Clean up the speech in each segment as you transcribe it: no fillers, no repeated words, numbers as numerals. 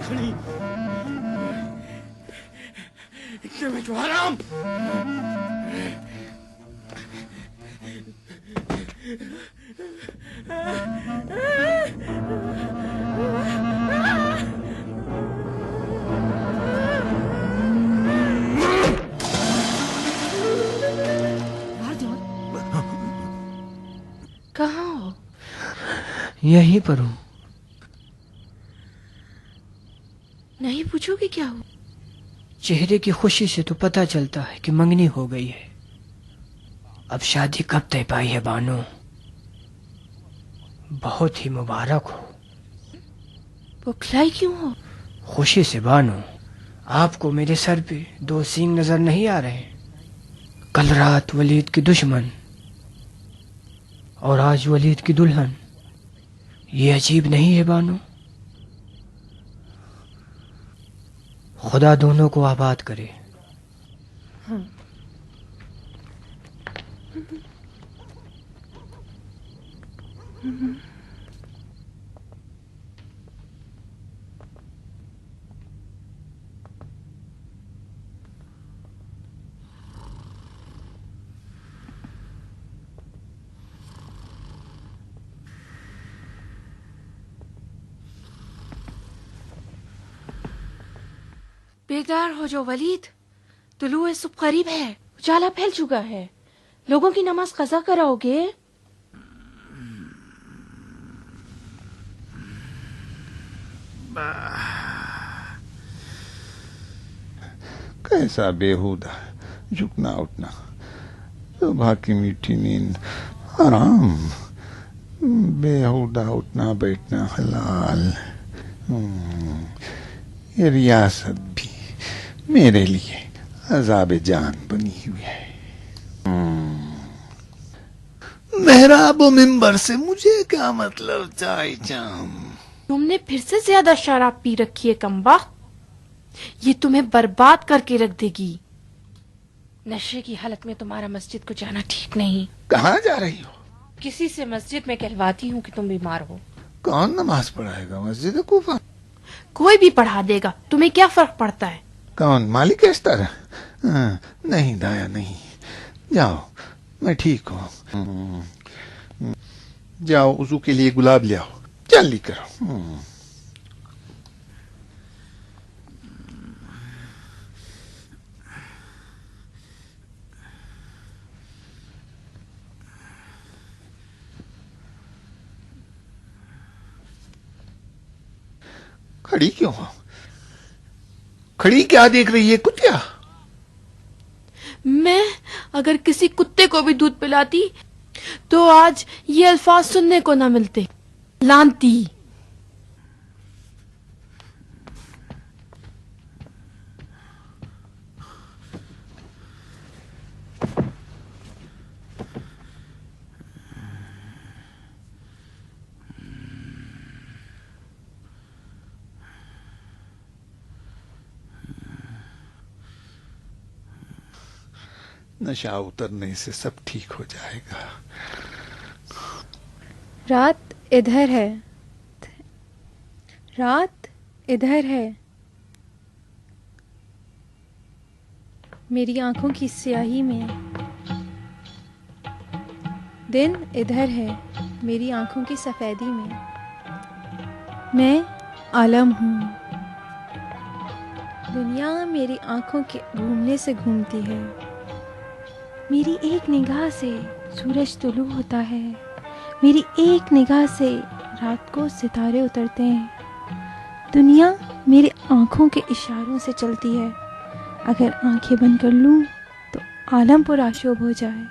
खड़ी एकदम जो हराम। कहाँ हो? यहीं पर हूँ। नहीं पूछोगे क्या हो? चेहरे की खुशी से तो पता चलता है कि मंगनी हो गई है। अब शादी कब तय पाई है बानो? बहुत ही मुबारक हो। बौखलाई क्यों हो? खुशी से बानो। आपको मेरे सर पे 2 सींग नजर नहीं आ रहे? कल रात वलीद की दुश्मन और आज वलीद की दुल्हन। ये अजीब नहीं है बानो? खुदा दोनों को आबाद करे। हाँ। बेदार हो जो वलीद, तुलुए सुबह करीब है, उजाला फैल चुका है। लोगों की नमाज कज़ा कराओगे? कैसा बेहुदा झुकना उठना, सुबह की मीठी नींद आराम, बेहुदा उठना बैठना हलाल। ये रियासत भी मेरे लिए अज़ाब जान बनी हुई है। मेहराब मिंबर से मुझे क्या मतलब चाय जाम। तुमने फिर से ज्यादा शराब पी रखी है कम्बा। ये तुम्हें बर्बाद करके रख देगी। नशे की हालत में तुम्हारा मस्जिद को जाना ठीक नहीं। कहाँ जा रही हो? किसी से मस्जिद में कहलवाती हूँ कि तुम बीमार हो। कौन नमाज पढ़ाएगा? मस्जिद कूफा कोई भी पढ़ा देगा, तुम्हें क्या फर्क पड़ता है? कौन? मालिक एस्तर? नहीं दाया नहीं, जाओ मैं ठीक हूँ। जाओ उजू के लिए गुलाब ले आओ, जल्दी करो। खड़ी क्यों हो? खड़ी क्या देख रही है कुतिया? मैं अगर किसी कुत्ते को भी दूध पिलाती तो आज ये अल्फाज सुनने को ना मिलते। लानती। नशा उतरने से सब ठीक हो जाएगा। रात इधर है, रात इधर है, मेरी आंखों की स्याही में। दिन इधर है, मेरी आंखों की सफेदी में। मैं आलम हूँ, दुनिया मेरी आंखों के घूमने से घूमती है। मेरी एक निगाह से सूरज तुलू होता है, मेरी एक निगाह से रात को सितारे उतरते हैं। दुनिया मेरी आंखों के इशारों से चलती है। अगर आंखें बंद कर लूं तो आलम पर आशोभ हो जाए।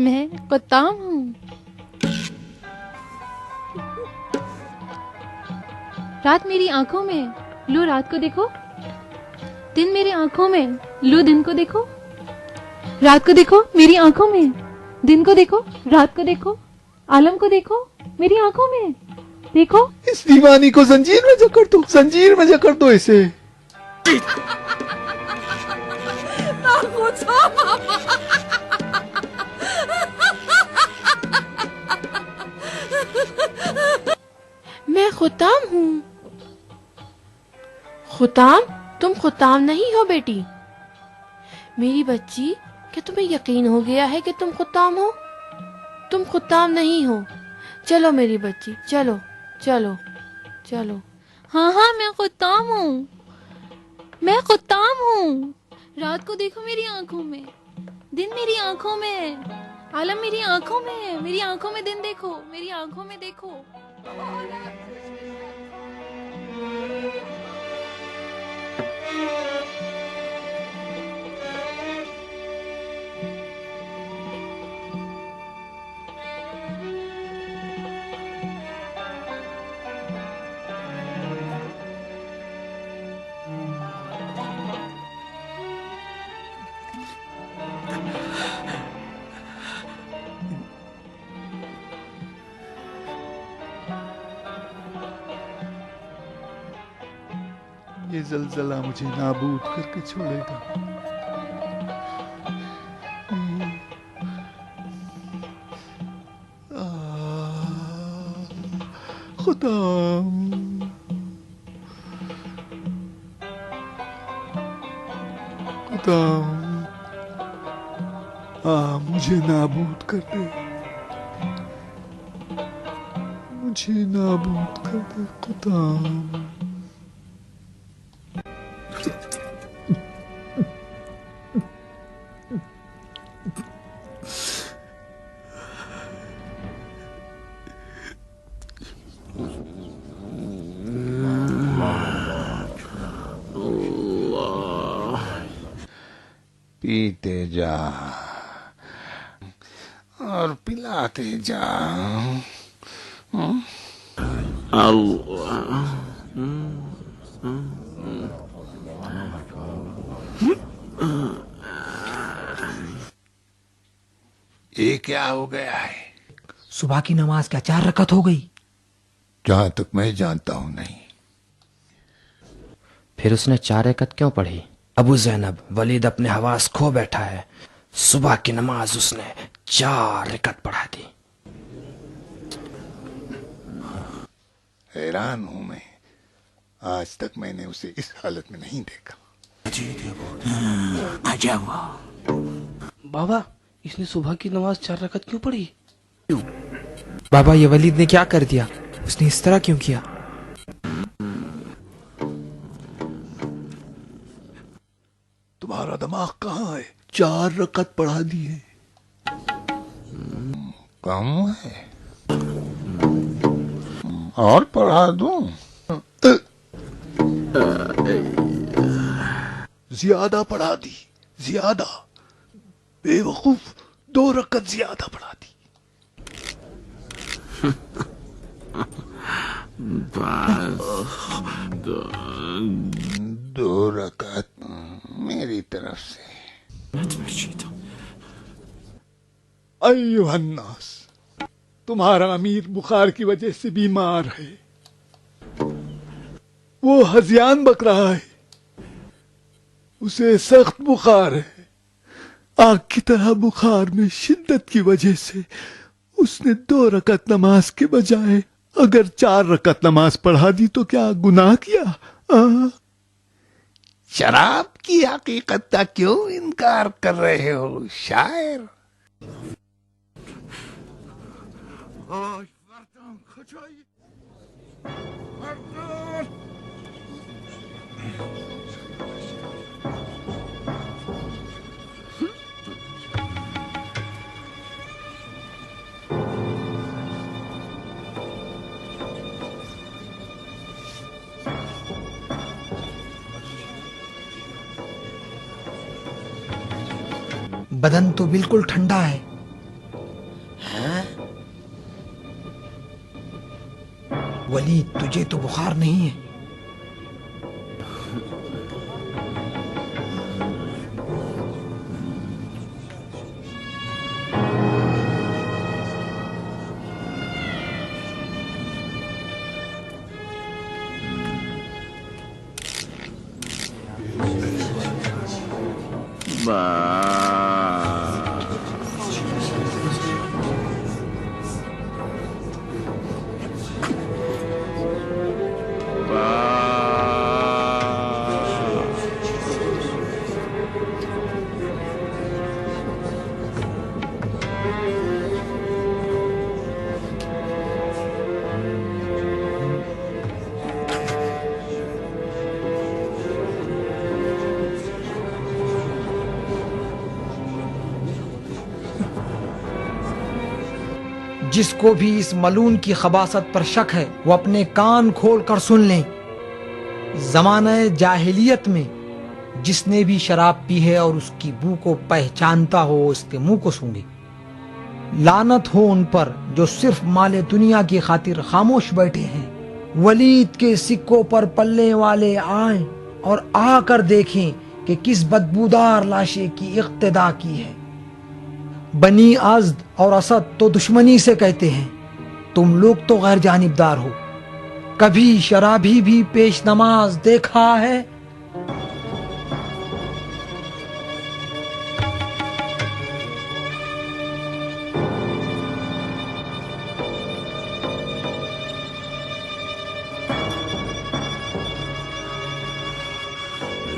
मैं कुत्ताम हूँ। रात मेरी आंखों में, लो रात को देखो। दिन मेरी आंखों में, लो दिन को देखो। रात को देखो मेरी आंखों में, दिन को देखो, रात को देखो, आलम को देखो मेरी आंखों में। देखो इस दीवानी को जंजीर में जकड़ दो, जंजीर में जकड़ दो इसे। खुताम हूँ। खुताम? तुम खुताम नहीं हो बेटी। मेरी बच्ची, क्या तुम्हें यकीन हो गया है कि तुम खुताम हो? तुम खुताम नहीं हो। चलो मेरी बच्ची, चलो चलो चलो। हाँ हाँ, मैं खुताम हूँ, मैं खुताम हूँ। रात को देखो मेरी आंखों में, दिन मेरी आंखों में है, आलम मेरी आंखों में है। मेरी आंखों में दिन देखो, मेरी आंखों में देखो। ये जलजला मुझे नाबूद करके छोड़ेगा। खुदाम, खुदाम, मुझे नाबूद कर दे, मुझे नाबूद कर दे खुदाम। पीते जा और पिलाते जा। ये क्या हो गया है? सुबह की नमाज क्या 4 रकत हो गई? जहां तक मैं जानता हूं नहीं। फिर उसने 4 रकत क्यों पढ़ी? अबू जैनब, वलीद अपने हवास खो बैठा है। सुबह की नमाज उसने 4 रकत पढ़ा दी। हैरान हूं मैं, आज तक मैंने उसे इस हालत में नहीं देखा। बाबा, इसने सुबह की नमाज 4 रकत क्यों पढ़ी? बाबा, ये वलीद ने क्या कर दिया? उसने इस तरह क्यों किया? तुम्हारा दिमाग कहाँ है? 4 रकत पढ़ा दी है। कम है और पढ़ा दूं? ज्यादा पढ़ा दी, ज्यादा। बेवकूफ, 2 रकत ज्यादा पढ़ा दी। दो रकात मेरी तरफ से। अय्युहन्नास, तुम्हारा अमीर बुखार की वजह से बीमार है। वो हजियान बक रहा है, उसे सख्त बुखार है। आग की तरह बुखार में शिद्दत की वजह से उसने 2 रकत नमाज के बजाय अगर 4 रकत नमाज पढ़ा दी तो क्या गुनाह किया? शराब की हकीकत का क्यों इनकार कर रहे हो शायर? बदन तो बिल्कुल ठंडा है। वलीद, तुझे तो बुखार नहीं है। जिसको भी इस मलून की खबासत पर शक है वो अपने कान खोल कर सुन लें। जमाने जाहिलियत में जिसने भी शराब पी है और उसकी बू को पहचानता हो उसके मुंह को सूंघे। लानत हो उन पर जो सिर्फ माले दुनिया की खातिर खामोश बैठे हैं। वलीद के सिक्कों पर पलने वाले आए और आकर देखें कि किस बदबूदार लाशे की इक्तदा की है। बनी अज़द और असद तो दुश्मनी से कहते हैं, तुम लोग तो गैर जानिबदार हो। कभी शराबी भी पेश नमाज देखा है?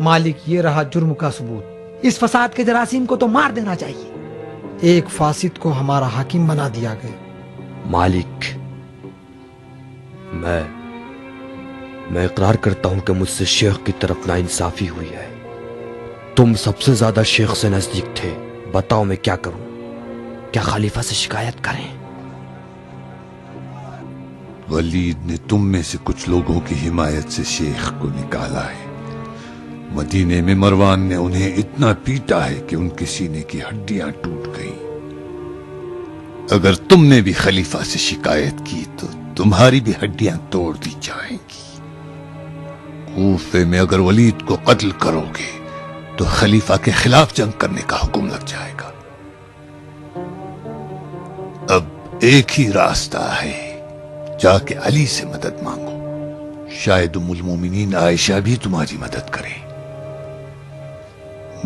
मालिक, ये रहा जुर्म का सबूत। इस फसाद के जरासीम को तो मार देना चाहिए। एक फासिद को हमारा हाकिम बना दिया गया। मालिक, मैं इकरार करता हूं कि मुझसे शेख की तरफ नाइंसाफी हुई है। तुम सबसे ज्यादा शेख से नजदीक थे। बताओ मैं क्या करूं? क्या खलीफा से शिकायत करें? वलीद ने तुम में से कुछ लोगों की हिमायत से शेख को निकाला है। मदीने में मरवान ने उन्हें इतना पीटा है कि उनके सीने की हड्डियां टूट गईं। अगर तुमने भी खलीफा से शिकायत की तो तुम्हारी भी हड्डियां तोड़ दी जाएंगी। कूफे में अगर वलीद को कत्ल करोगे तो खलीफा के खिलाफ जंग करने का हुक्म लग जाएगा। अब एक ही रास्ता है, जाके अली से मदद मांगो। शायद उम्मुल मोमिनीन आयशा भी तुम्हारी मदद करे।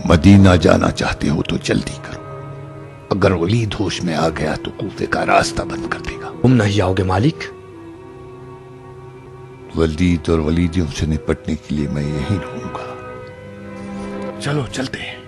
मदीना जाना चाहते हो तो जल्दी करो। अगर वलीद होश में आ गया तो कूफे का रास्ता बंद कर देगा। तुम नहीं आओगे मालिक? वलीद और वलीदियों से निपटने के लिए मैं यहीं रहूंगा। चलो चलते हैं।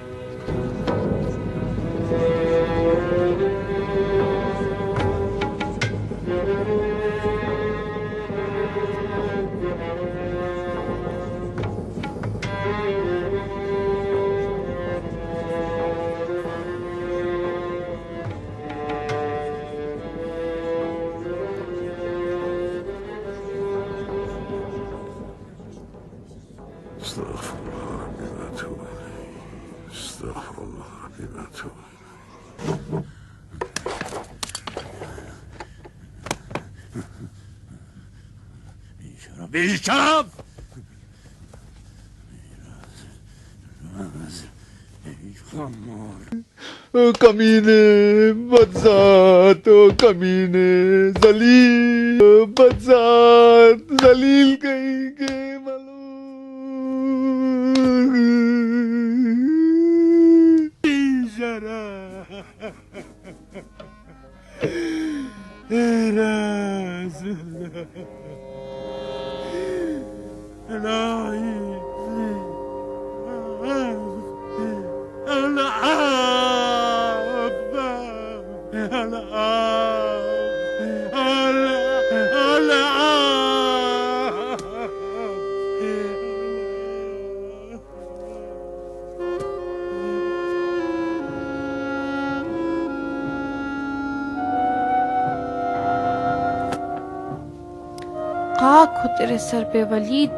बेशरफ कमीने बदजात, कमीने जलील, बदजात जलील कहीं के खाक हो तेरे सर पे वलीद।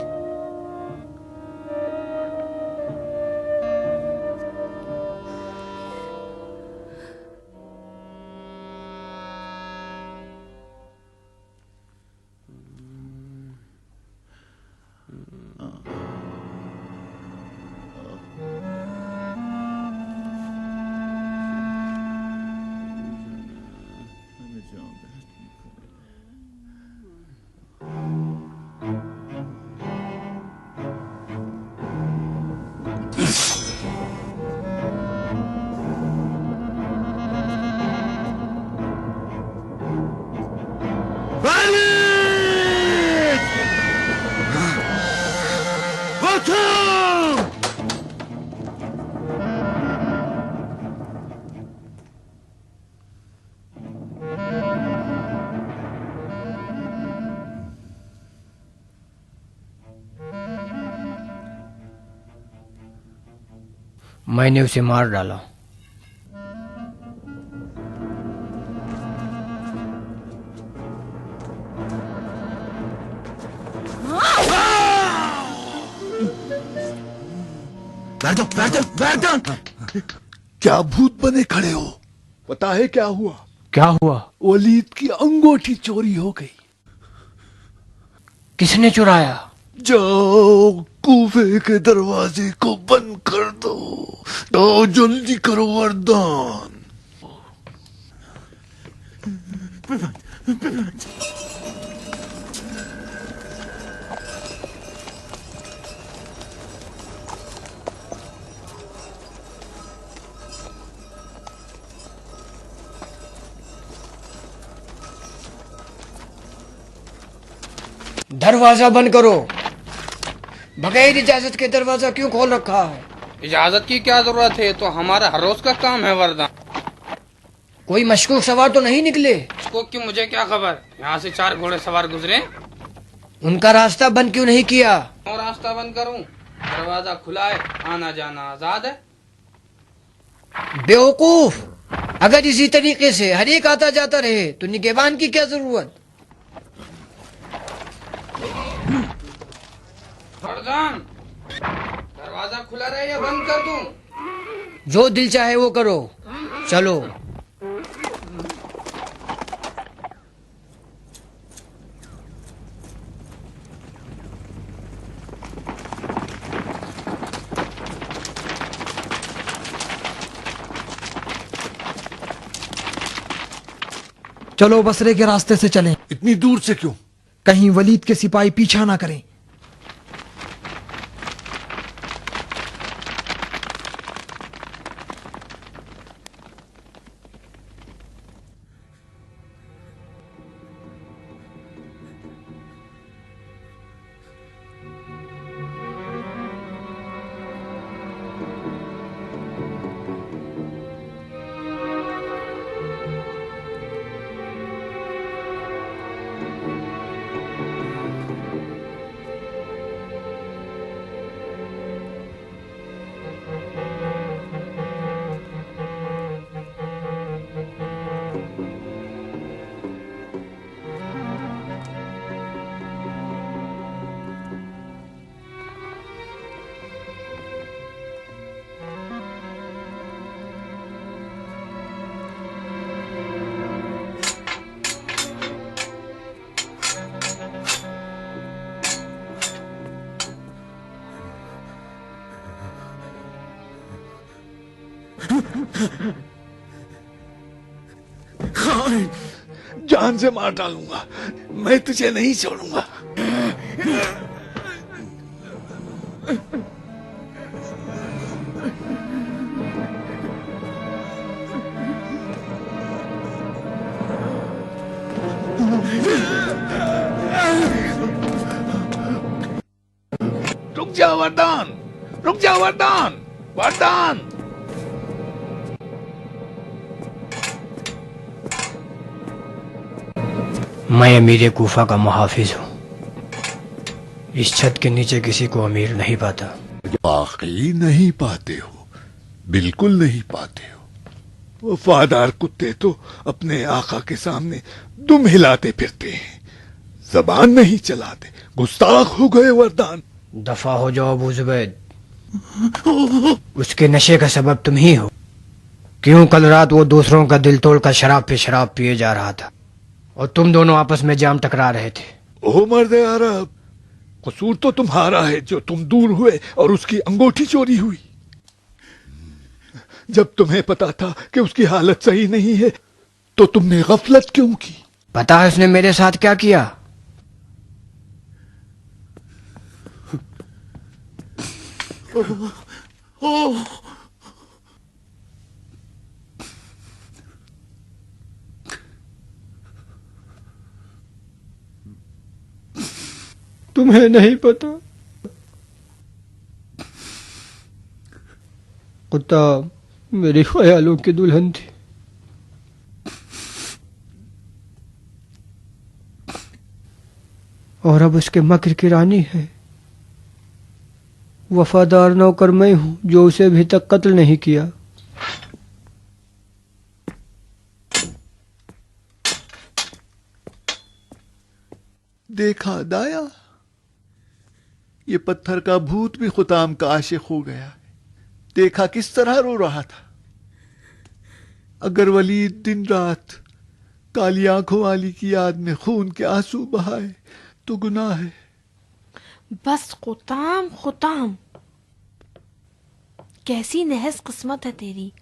वलीद! हुक्म! मैंने उसे मार डाला। क्या भूत बने खड़े हो? पता है क्या हुआ? क्या हुआ? वलीद की अंगूठी चोरी हो गई। किसने चुराया? जाओ कूफे के दरवाजे को बंद कर दो। तो जल्दी करो वरदान। दरवाजा बंद करो। बगैर इजाजत के दरवाजा क्यों खोल रखा है? इजाजत की क्या जरूरत है? तो हमारा हर रोज का काम है वरदान। कोई मशकूक सवार तो नहीं निकले? इसको कि मुझे क्या खबर? यहाँ से 4 घोड़े सवार गुजरे। उनका रास्ता बंद क्यों नहीं किया? और रास्ता बंद करूं? दरवाजा खुला है, आना जाना आजाद है। बेवकूफ, अगर इसी तरीके से हर एक आता जाता रहे तो निगहबान की क्या जरूरत? फरजान, दरवाजा खुला रहे या बंद कर दूं? जो दिल चाहे वो करो। चलो। चलो बसरे के रास्ते से चलें। इतनी दूर से क्यों? कहीं वलीद के सिपाही पीछा ना करें। खान, जान से मार डालूंगा। मैं तुझे नहीं छोड़ूंगा। रुक जा वरदान, रुक जा वरदान, वरदान। मैं अमीर कूफा का मुहाफिज हूँ। इस छत के नीचे किसी को अमीर नहीं पाता। वाकई नहीं पाते हो, बिल्कुल नहीं पाते हो। वफादार कुत्ते तो अपने आका के सामने दुम हिलाते फिरते हैं, जबान नहीं चलाते। गुस्ताख हो गए वरदान। दफा हो जाओ अबू जुबैद। उसके नशे का सबब तुम ही हो। क्यों कल रात वो दूसरों का दिल तोड़ कर शराब पे शराब पिए जा रहा था और तुम दोनों आपस में जाम टकरा रहे थे। ओ मर्द अरब, कसूर तो तुम्हारा है जो तुम दूर हुए और उसकी अंगूठी चोरी हुई। जब तुम्हें पता था कि उसकी हालत सही नहीं है तो तुमने गफलत क्यों की? पता है उसने मेरे साथ क्या किया? तुम्हें नहीं पता, कुत्ता मेरी ख्यालों की दुल्हन थी। और अब उसके मक्र की रानी है। वफादार नौकर मैं हूं जो उसे अभी तक कत्ल नहीं किया। देखा दाया, ये पत्थर का भूत भी खुताम का आशिक हो गया है। देखा किस तरह रो रहा था। अगर वलीद दिन रात काली आंखों वाली की याद में खून के आंसू बहाए तो गुनाह है। बस खुताम, खुताम, कैसी नहस किस्मत है तेरी।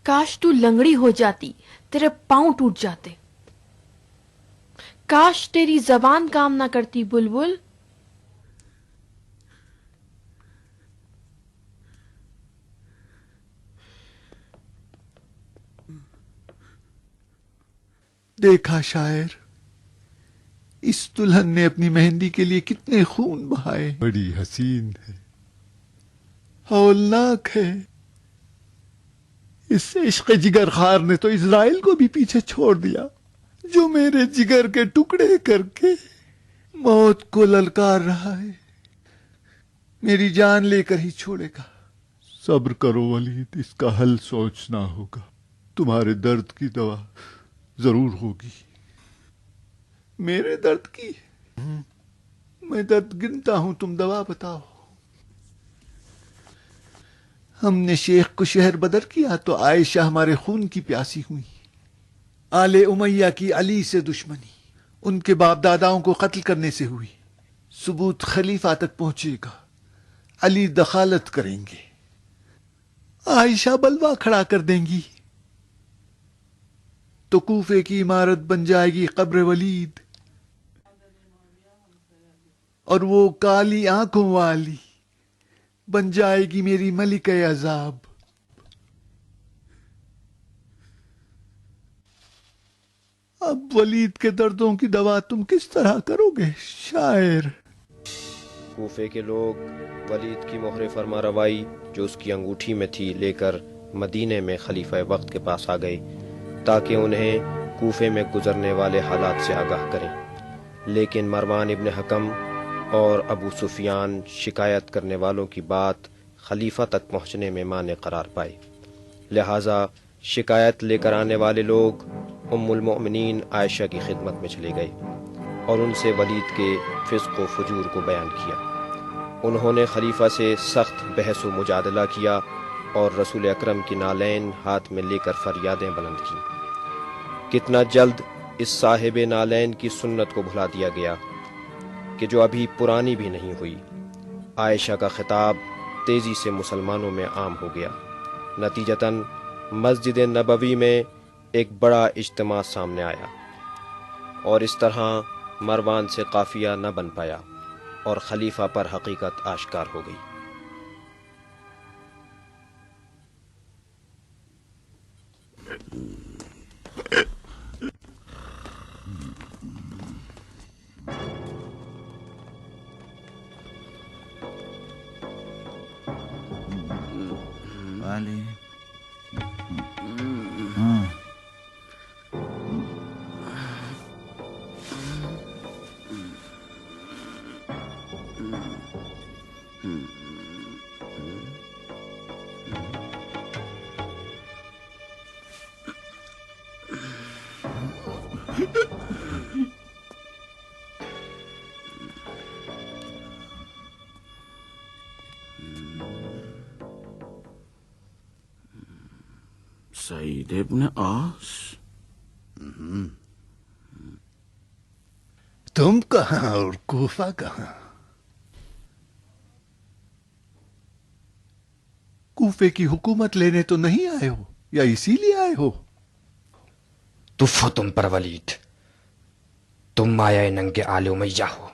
काश तू लंगड़ी हो जाती, तेरे पांव टूट जाते। काश तेरी जबान काम ना करती बुलबुल। देखा शायर, इस दुल्हन ने अपनी मेहंदी के लिए कितने खून बहाए। बड़ी हसीन है, हौलनाक है। इस इश्क जिगर खार ने तो इज़राइल को भी पीछे छोड़ दिया, जो मेरे जिगर के टुकड़े करके मौत को ललकार रहा है। मेरी जान लेकर ही छोड़ेगा। सब्र करो वलीद, इसका हल सोचना होगा। तुम्हारे दर्द की दवा जरूर होगी। मेरे दर्द की? मैं दर्द गिनता हूं, तुम दवा बताओ। हमने शेख को शहर बदर किया तो आयशा हमारे खून की प्यासी हुई। आले उमैया की अली से दुश्मनी उनके बाप दादाओं को कत्ल करने से हुई। सबूत खलीफा तक पहुंचेगा, अली दखालत करेंगे, आयशा बलवा खड़ा कर देंगी तो कूफे की इमारत बन जाएगी कब्र वलीद। और वो काली आंखों वाली बन जाएगी मेरी मलिक-ए अजाब। अब वलीद के दर्दों की दवा तुम किस तरह करोगे शायर? कूफे के लोग वलीद की मोहर फरमा रवाई जो उसकी अंगूठी में थी लेकर मदीने में खलीफा वक्त के पास आ गए ताकि उन्हें कूफे में गुजरने वाले हालात से आगाह करें। लेकिन मरवान इब्न हकम और अबू सुफियान शिकायत करने वालों की बात खलीफा तक पहुंचने में माने करार पाए। लिहाजा शिकायत लेकर आने वाले लोग उम्मुल मोमिनीन आयशा की खिदमत में चले गए और उनसे वलीद के फिस्क व फजूर को बयान किया। उन्होंने खलीफा से सख्त बहस व मुजादला किया और रसूल अकरम की नालैन हाथ में लेकर फरियादें बुलंद की। कितना जल्द इस साहिब नालैन की सुन्नत को भुला दिया गया कि जो अभी पुरानी भी नहीं हुई। आयशा का खिताब तेजी से मुसलमानों में आम हो गया। नतीजतन मस्जिद नबवी में एक बड़ा इज्तिमा सामने आया और इस तरह मरवान से काफिया न बन पाया और खलीफा पर हकीकत आश्कार हो गई। वाली सईद इब्न आस, तुम कहां और कूफा कहां? कूफे की हुकूमत लेने तो नहीं आए हो या इसीलिए आए हो? तुफ तुम पर वलीद, तुम माया नंगे आले उमैया हो।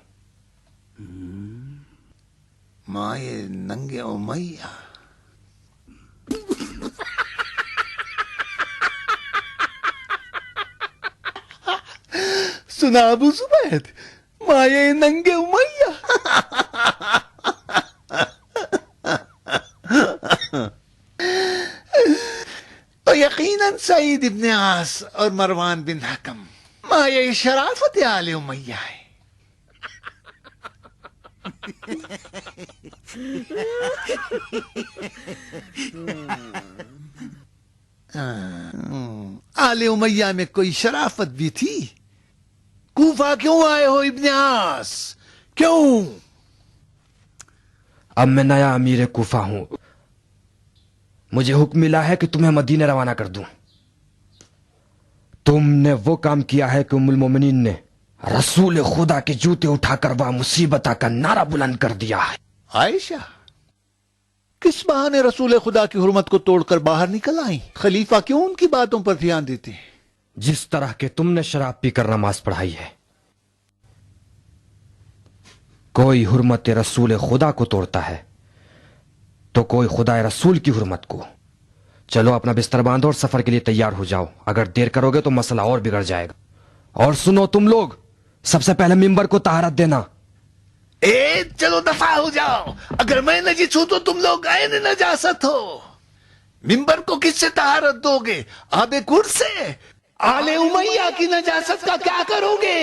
माए नंगे उमैया? सुना अबू सुबैद, माये नंगे उमैया। तो यकीनन सईद इब्न आस और मरवान बिन हकम माये शराफत आले उमैया है। आले उमैया में कोई शराफत भी थी। कूफा क्यों आए हो इब्न आस, क्यों? अब मैं नया अमीर कूफा हूं। मुझे हुक्म मिला है कि तुम्हें मदीने रवाना कर दूं। तुमने वो काम किया है कि उम्मुल मोमिनीन ने रसूल खुदा के जूते उठाकर वह मुसीबत का नारा बुलंद कर दिया है। आयशा किस बहाने रसूल खुदा की हुर्मत को तोड़कर बाहर निकल आई? खलीफा क्यों उनकी बातों पर ध्यान देते हैं? जिस तरह के तुमने शराब पीकर नमाज पढ़ाई है, कोई हुर्मत रसूल खुदा को तोड़ता है तो कोई खुदा रसूल की हुर्मत को। चलो अपना बिस्तर बांधो और सफर के लिए तैयार हो जाओ। अगर देर करोगे तो मसला और बिगड़ जाएगा। और सुनो तुम लोग, सबसे पहले मिंबर को तहारत देना। चलो दफा हो जाओ। अगर मैं नजीस हूं तो तुम लोग आए नजासत हो। मिंबर को किससे तहारत दोगे? आबे कुर से? आले उमैया की नजासत का क्या करोगे?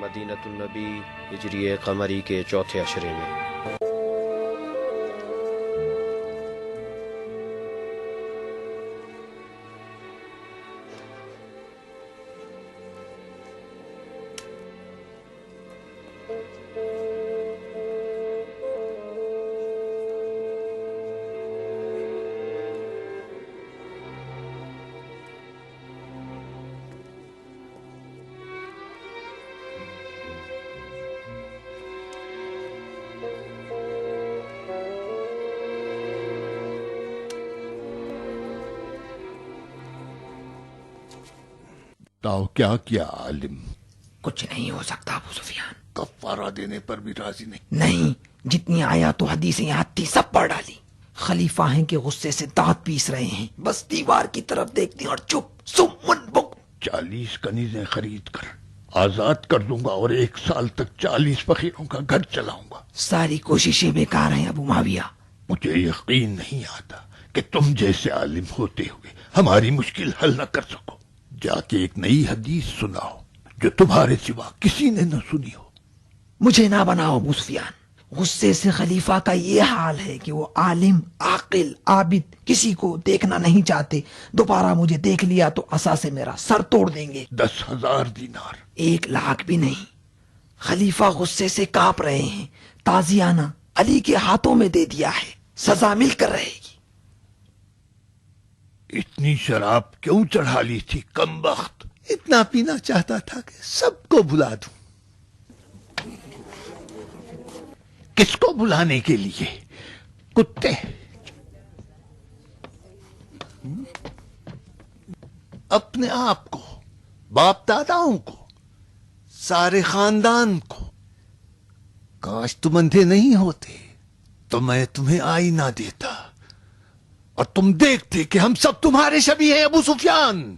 मदीनतुन नबी हिजरी कमरी के चौथे अशरे में। बताओ क्या किया आलिम? कुछ नहीं हो सकता अबू सुफियान। कफारा देने पर भी राजी नहीं? नहीं, जितनी आया तो हदीसें याद थी सब पढ़ डाली। खलीफा हैं कि गुस्से से दांत पीस रहे हैं, बस दीवार की तरफ देखते और चुप सुम्मुन बुक। 40 कनीजें खरीद कर आजाद कर दूंगा और 1 साल तक 40 फकीरों का घर चलाऊंगा। सारी कोशिशें बेकार हैं अबू माविया। मुझे यकीन नहीं आता कि तुम जैसे आलिम होते हुए हमारी मुश्किल हल न कर सको। जाके एक नई हदीस सुनाओ जो तुम्हारे सिवा किसी ने न सुनी हो। मुझे ना बनाओ अबू सुफियान। गुस्से से खलीफा का ये हाल है कि वो आलिम, आकिल, आबिद किसी को देखना नहीं चाहते। दोबारा मुझे देख लिया तो असा से मेरा सर तोड़ देंगे। 10,000 दीनार? 1 लाख भी नहीं। खलीफा गुस्से से कांप रहे हैं। ताजियाना अली के हाथों में दे दिया है, सजा मिलकर रहेगी। इतनी शराब क्यों चढ़ा ली थी कमबख्त? इतना पीना चाहता था कि सबको भुला दूं। किसको भुलाने के लिए? कुत्ते? अपने आप को, बाप दादाओं को, सारे खानदान को। काश तुम अंधे नहीं होते तो मैं तुम्हें आईना देता और तुम देखते कि हम सब तुम्हारे शबीह हैं अबू सुफियान।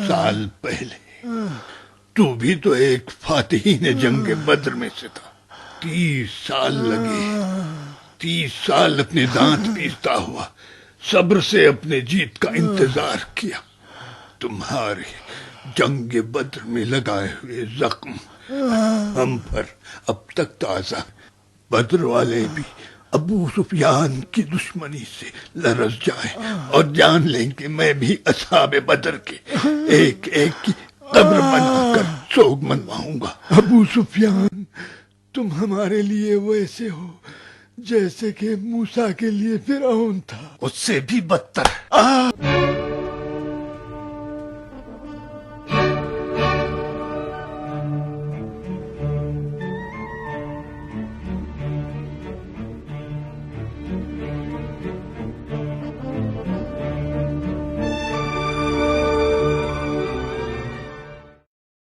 साल पहले तू भी तो एक फातिहीन जंग बद्र में से था। 30 साल लगे, 30 साल अपने दांत पीसता हुआ सब्र से अपने जीत का इंतजार किया। तुम्हारे जंग बद्र में लगाए हुए जख्म हम पर अब तक ताजा। बद्र वाले भी अबू सुफियान की दुश्मनी से लरस जाए और जान लें कि मैं भी असहाबे बदर के एक एक की कब्र बनाकर सोग मनवाऊंगा। अबू सुफियान, तुम हमारे लिए वैसे हो जैसे कि मूसा के लिए फिरौन था, उससे भी बदतर।